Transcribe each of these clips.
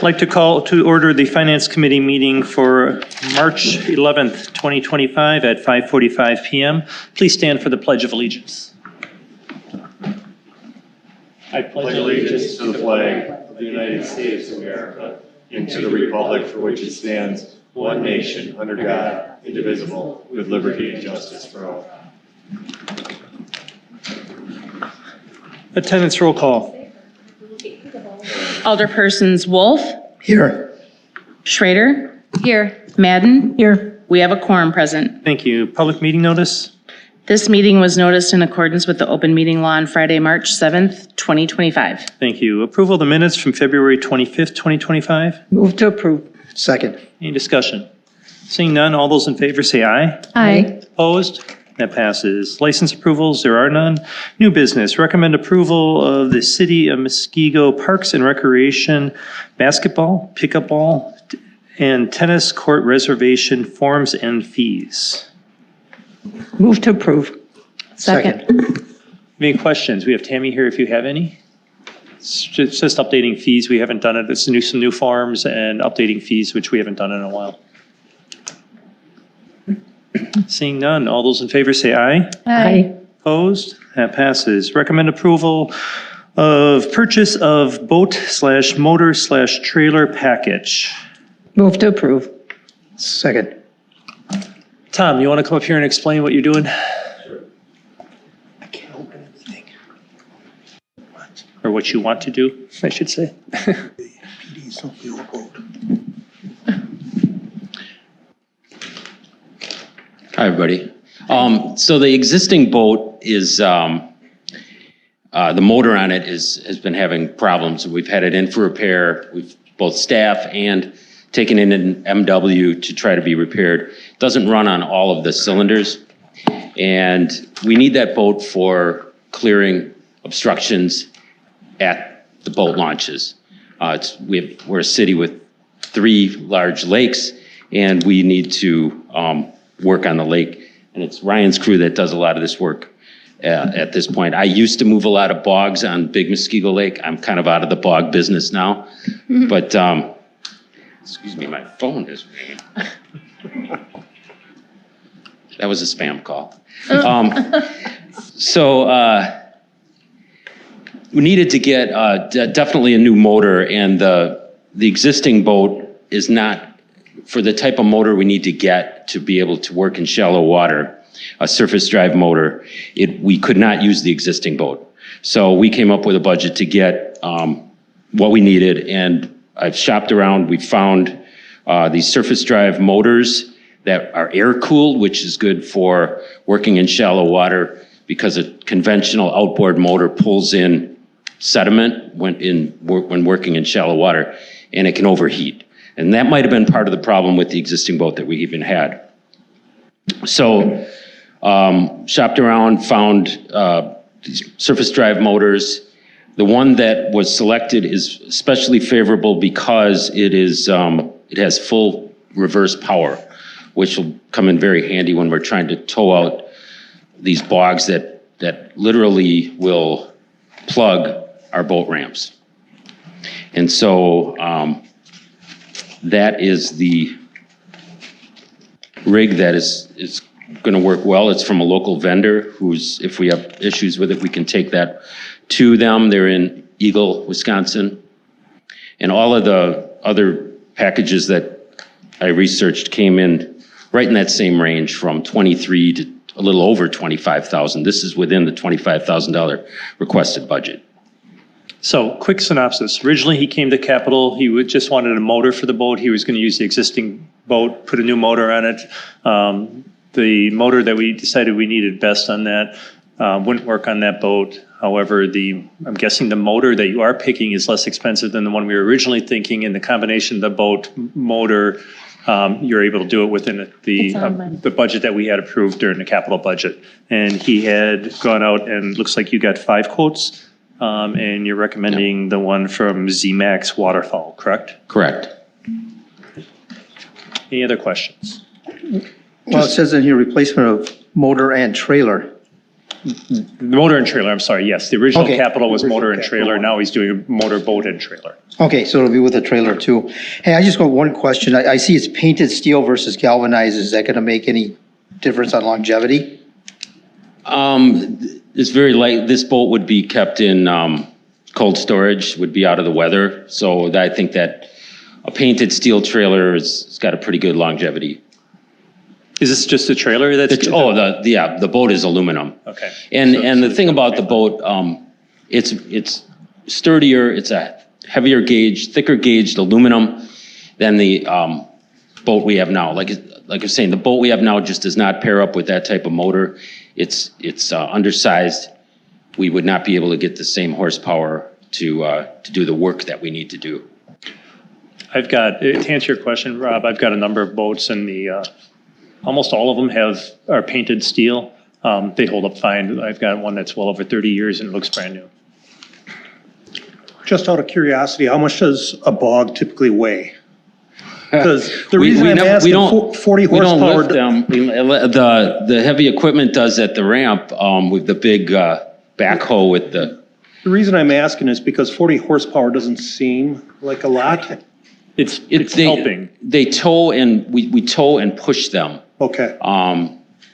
I'd like to call to order the Finance Committee meeting for March 11th, 2025 at 5:45 p.m. Please stand for the Pledge of Allegiance. I pledge allegiance to the flag of the United States of America and to the republic for which it stands, one nation, under God, indivisible, with liberty and justice for all. Attendance roll call. Alderpersons Wolf. Here. Schrader. Here. Madden. Here. We have a quorum present. Thank you. Public meeting notice? This meeting was noticed in accordance with the open meeting law on Friday, March 7th, 2025. Thank you. Approval of the minutes from February 25th, 2025? Move to approve. Second. Any discussion? Seeing none, all those in favor say aye. Aye. Opposed? That passes. License approvals, there are none. New business, recommend approval of the City of Muskego Parks and Recreation basketball, pickup ball, and tennis court reservation forms and fees. Move to approve. Second. Any questions? We have Tammy here if you have any. It's just updating fees. We haven't done it. It's some new forms and updating fees, which we haven't done in a while. Seeing none, all those in favor say aye. Aye. Opposed? That passes. Recommend approval of purchase of boat/motor/trailer package. Move to approve. Second. Tom, you want to come up here and explain what you're doing? I can't open anything. Or what you want to do, I should say. Hi, everybody. So the existing boat is, the motor on it has been having problems. We've had it in for repair. We've both staff and taken in an MW to try to be repaired. It doesn't run on all of the cylinders. And we need that boat for clearing obstructions at the boat launches. We're a city with 3 large lakes, and we need to work on the lake, and it's Ryan's crew that does a lot of this work at this point. I used to move a lot of bogs on Big Muskego Lake. I'm kind of out of the bog business now, but excuse me, my phone is ringing. That was a spam call. So we needed to get definitely a new motor, and the existing boat is not for the type of motor we need to get to be able to work in shallow water, a surface drive motor. We could not use the existing boat. So we came up with a budget to get what we needed, and I've shopped around. We found these surface drive motors that are air cooled, which is good for working in shallow water because a conventional outboard motor pulls in sediment when working in shallow water, and it can overheat. And that might have been part of the problem with the existing boat that we even had. So shopped around, found these surface drive motors. The one that was selected is especially favorable because it has full reverse power, which will come in very handy when we're trying to tow out these bogs that literally will plug our boat ramps. And so that is the rig that is going to work well. It's from a local vendor who's, if we have issues with it, we can take that to them. They're in Eagle, Wisconsin. And all of the other packages that I researched came in right in that same range, from 23 to a little over 25,000. This is within the $25,000 requested budget. So, quick synopsis. Originally, he came to Capitol. He just wanted a motor for the boat. He was going to use the existing boat, put a new motor on it. The motor that we decided we needed best on that wouldn't work on that boat. However, I'm guessing the motor that you are picking is less expensive than the one we were originally thinking. And the combination of the boat motor, you're able to do it within the budget that we had approved during the capital budget. And he had gone out and looks like you got 5 quotes. And you're recommending the one from ZMAX Waterfall, correct? Correct. Any other questions? Well, it says in here replacement of motor and trailer. The motor and trailer, I'm sorry, yes. The original Okay. capital was motor and Okay. trailer. Now he's doing motor, boat, and trailer. Okay, so it'll be with a trailer too. Hey, I just got one question. I see it's painted steel versus galvanized. Is that gonna make any difference on longevity? It's very light. This boat would be kept in cold storage, would be out of the weather. So I think that a painted steel trailer has got a pretty good longevity. Is this just a trailer that's? The boat is aluminum. Okay. And the thing about the boat, it's sturdier. It's a heavier gauge, thicker gauged aluminum than the boat we have now. Like I was saying, the boat we have now just does not pair up with that type of motor. It's undersized. We would not be able to get the same horsepower to do the work that we need to do. I've got, to answer your question, Rob, I've got a number of boats and almost all of them are painted steel. They hold up fine. I've got one that's well over 30 years and it looks brand new. Just out of curiosity, how much does a bog typically weigh? Because the reason I'm asking, 40 We don't horsepower. lift them. The heavy equipment does at the ramp with the big backhoe with the. The reason I'm asking is because 40 horsepower doesn't seem like a lot. It's they, helping. They tow and we tow and push them, Okay,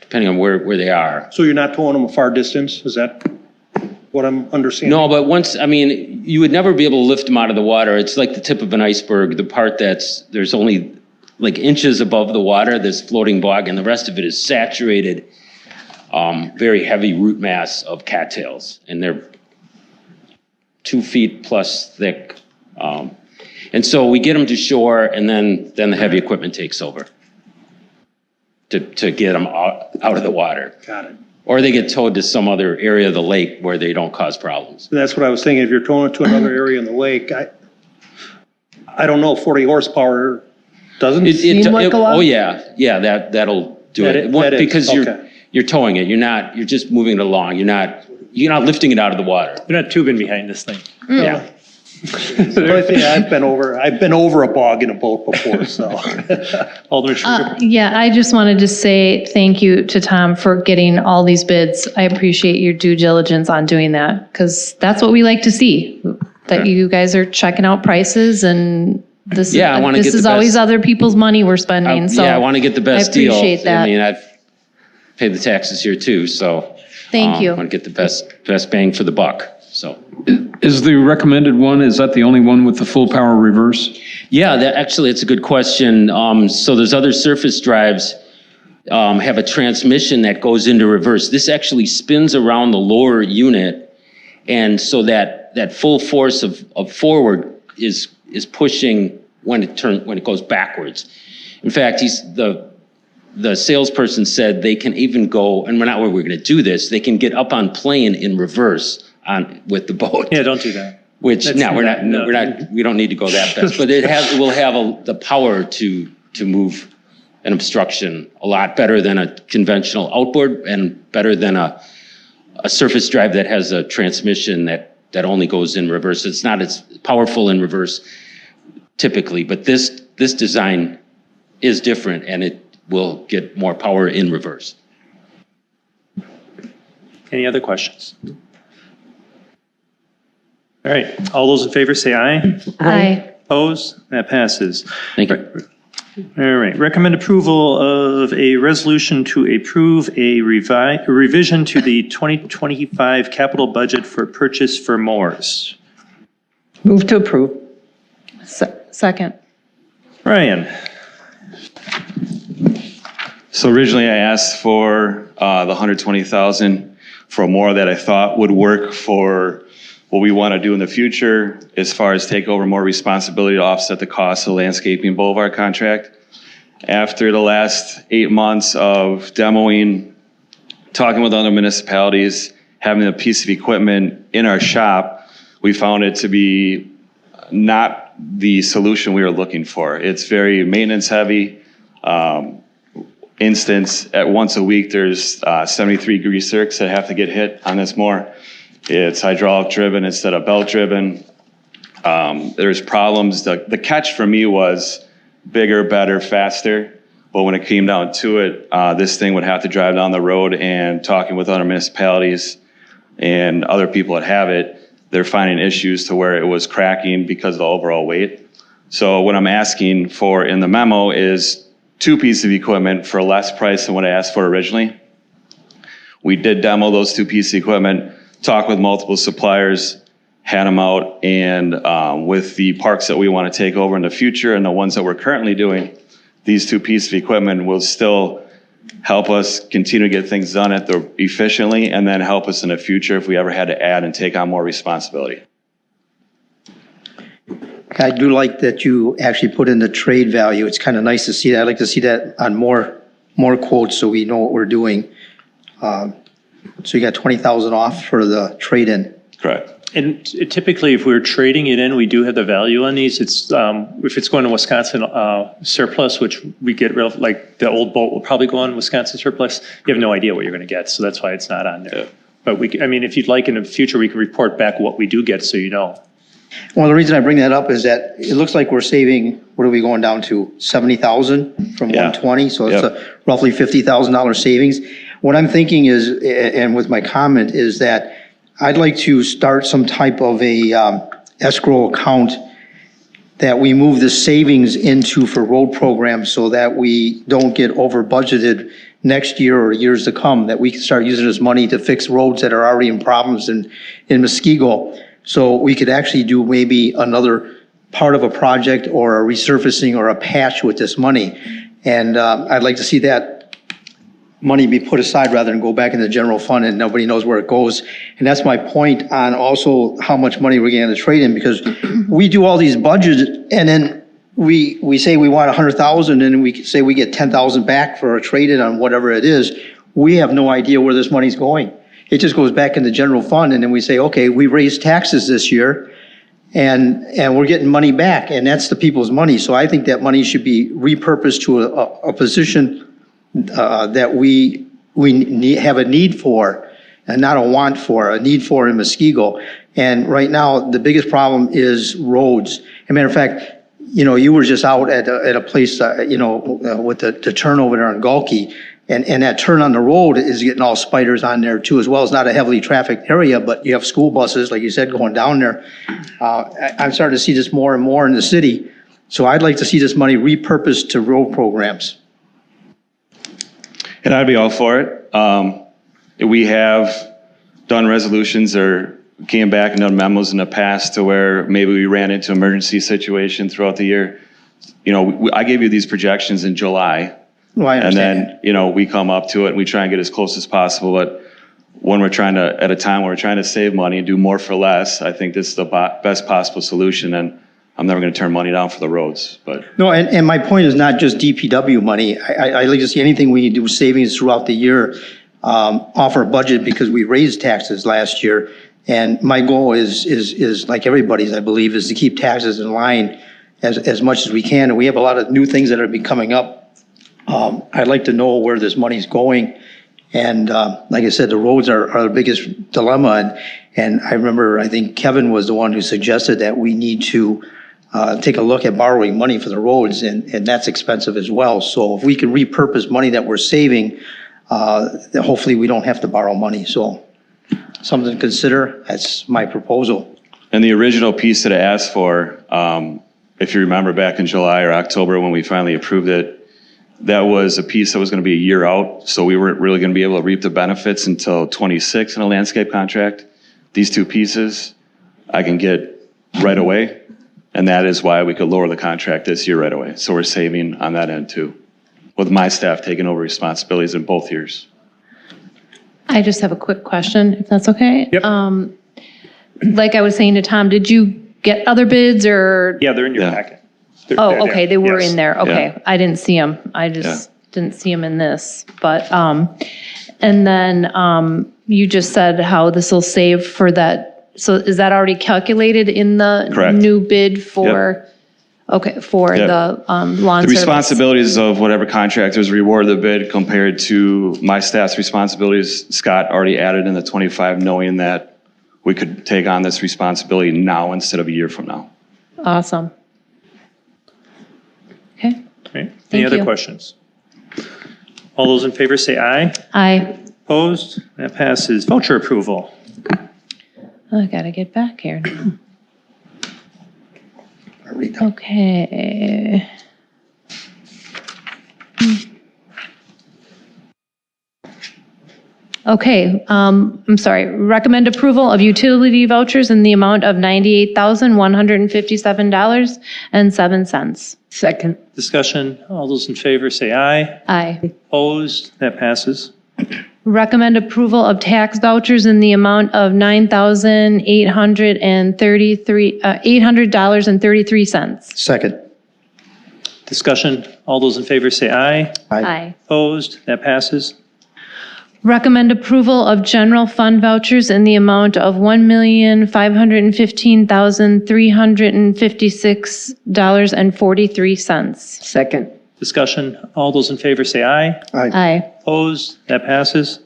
depending on where they are. so you're not towing them a far distance? Is that what I'm understanding? No, but you would never be able to lift them out of the water. It's like the tip of an iceberg. The part there's only like inches above the water, this floating bog, and the rest of it is saturated, very heavy root mass of cattails, and they're 2 feet plus thick. And so we get them to shore, and then the heavy equipment takes over to get them out of the water. Got it. Or they get towed to some other area of the lake where they don't cause problems. That's what I was thinking. If you're towing it to another area in the lake, I don't know, 40 horsepower doesn't seem like a lot? Oh, yeah, that'll do it. That is, Because okay. you're towing it, you're just moving it along. You're not lifting it out of the water. You're not tubing behind this thing. Yeah. The only thing I've been over a bog in a boat before, so. Alderman Schreiber. Yeah, I just wanted to say thank you to Tom for getting all these bids. I appreciate your due diligence on doing that, because that's what we like to see, that Okay. you guys are checking out prices, and this Yeah, I wanna get is the always best- other people's money we're spending, so. Yeah, I want to get the best deal. appreciate that. I mean, I've paid the taxes here too, so. Thank you. I want to get the best bang for the buck, so. Is the recommended one, is that the only one with the full power reverse? Yeah, actually, it's a good question. So there's other surface drives have a transmission that goes into reverse. This actually spins around the lower unit, and so that full force of forward is pushing when it goes backwards. In fact, the salesperson said they can even go, and we're going to do this. They can get up on plane in reverse with the boat. Yeah, don't do that. Which That's no, not- we don't need to go that fast, but it will have the power to move an obstruction a lot better than a conventional outboard, and better than a surface drive that has a transmission that only goes in reverse. It's not as powerful in reverse typically, but this design is different, and it will get more power in reverse. Any other questions? All right, all those in favor say aye. Aye. Opposed? That passes. Thank you. All right, recommend approval of a resolution to approve a revision to the 2025 capital budget for purchase for mowers. Move to approve. Second. Ryan, So originally I asked for the 120,000 for a mower that I thought would work for what we want to do in the future, as far as take over more responsibility to offset the cost of the landscaping boulevard contract. After the last 8 months of demoing, talking with other municipalities, having a piece of equipment in our shop, we found it to be not the solution we were looking for. It's very maintenance heavy. Instance, at once a week, there's 73 grease zerks that have to get hit on this mower. It's hydraulic driven instead of belt driven. There's problems. The catch for me was bigger, better, faster. But when it came down to it, this thing would have to drive down the road, and talking with other municipalities and other people that have it, they're finding issues to where it was cracking because of the overall weight. So what I'm asking for in the memo is 2 pieces of equipment for less price than what I asked for originally. We did demo those 2 pieces of equipment, talked with multiple suppliers, had them out, and with the parks that we want to take over in the future and the ones that we're currently doing, these 2 pieces of equipment will still help us continue to get things done efficiently, and then help us in the future if we ever had to add and take on more responsibility. I do like that you actually put in the trade value. It's kind of nice to see that. I'd like to see that on more quotes so we know what we're doing. So you got 20,000 off for the trade-in. Correct. And typically, if we're trading it in, we do have the value on these. It's if it's going to Wisconsin surplus, which we get like the old boat will probably go on Wisconsin surplus. You have no idea what you're going to get, so that's why it's not on there. Yeah. But I mean, if you'd like in the future, we can report back what we do get, so you know. Well, the reason I bring that up is that it looks like we're saving, what are we going down to, 70,000 from Yeah. 120? So it's Yep. a roughly $50,000 savings. What I'm thinking is, and with my comment, is that I'd like to start some type of a escrow account that we move the savings into for road programs so that we don't get over budgeted next year or years to come, that we can start using this money to fix roads that are already in problems in Muskego. So we could actually do maybe another part of a project or a resurfacing or a patch with this money. And I'd like to see that money be put aside rather than go back in the general fund and nobody knows where it goes. And that's my point on also how much money we're getting to trade in, because we do all these budgets and then we say we want 100,000 and we say we get 10,000 back for a trade-in on whatever it is. We have no idea where this money's going. It just goes back in the general fund, and then we say, okay, we raised taxes this year and we're getting money back, and that's the people's money. So I think that money should be repurposed to a position that we have a need for, and not a want for, a need for in Muskego. And right now, the biggest problem is roads. As a matter of fact, you know, you were just out at a place, with the turn over there on Gulkey, and that turn on the road is getting all spiders on there too, as well. It's not a heavily trafficked area, but you have school buses, like you said, going down there. I'm starting to see this more and more in the city. So I'd like to see this money repurposed to road programs. And I'd be all for it. We have done resolutions or came back and done memos in the past to where maybe we ran into emergency situation throughout the year. You know, I gave you these projections in July. Well, I And understand. then, we come up to it and we try and get as close as possible. But when we're trying to, at a time when we're trying to save money and do more for less, I think this is the best possible solution. And I'm never going to turn money down for the roads, but. No, and my point is not just DPW money. I like to see anything we do savings throughout the year, off our budget, because we raised taxes last year. And my goal is like everybody's, I believe, is to keep taxes in line as much as we can. And we have a lot of new things that are coming up. I'd like to know where this money's going. And like I said, the roads are the biggest dilemma. And I remember, I think Kevin was the one who suggested that we need to take a look at borrowing money for the roads, and that's expensive as well. So if we can repurpose money that we're saving, then hopefully we don't have to borrow money. So something to consider. That's my proposal. And the original piece that I asked for, if you remember back in July or October when we finally approved it, that was a piece that was going to be a year out. So we weren't really going to be able to reap the benefits until 26 in a landscape contract. These 2 pieces I can get right away. And that is why we could lower the contract this year right away. So we're saving on that end too, with my staff taking over responsibilities in both years. I just have a quick question, if that's okay. Yep. Like I was saying to Tom, did you get other bids or? Yeah, they're in your Yeah. packet. Oh, They're okay, there. they were Yes. in there, okay. Yeah. I didn't see them, I just didn't see them in this, but, and then, you just said how this will save for that, so is that already calculated in the Correct. new bid for? Okay, for Yep. the, lawn The service? responsibilities of whatever contractors reward the bid compared to my staff's responsibilities, Scott already added in the 25, knowing that we could take on this responsibility now instead of a year from now. Awesome. Okay, Okay. Any Thank other you. questions? All those in favor say aye. Aye. Opposed? That passes. Voucher approval. I gotta get back here now. Okay. Okay, I'm sorry. Recommend approval of utility vouchers in the amount of $98,157.07. Second. Discussion. All those in favor say aye. Aye. Opposed? That passes. Recommend approval of tax vouchers in the amount of $800.33. Second. Discussion. All those in favor say aye. Aye. Opposed? That passes. Recommend approval of general fund vouchers in the amount of $1,515,356.43. Second. Discussion. All those in favor say aye. Aye. Opposed? That passes.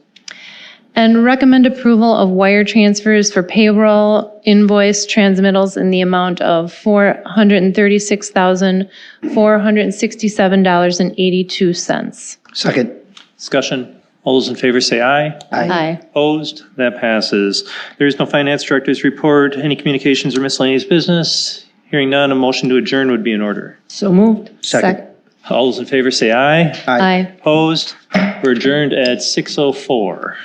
And recommend approval of wire transfers for payroll invoice transmittals in the amount of $436,467.82. Second. Discussion. All those in favor say aye. Aye. Opposed? That passes. There is no finance director's report. Any communications or miscellaneous business? Hearing none, a motion to adjourn would be in order. So moved. Second. All those in favor say aye. Aye. Opposed? We're adjourned at 6:04.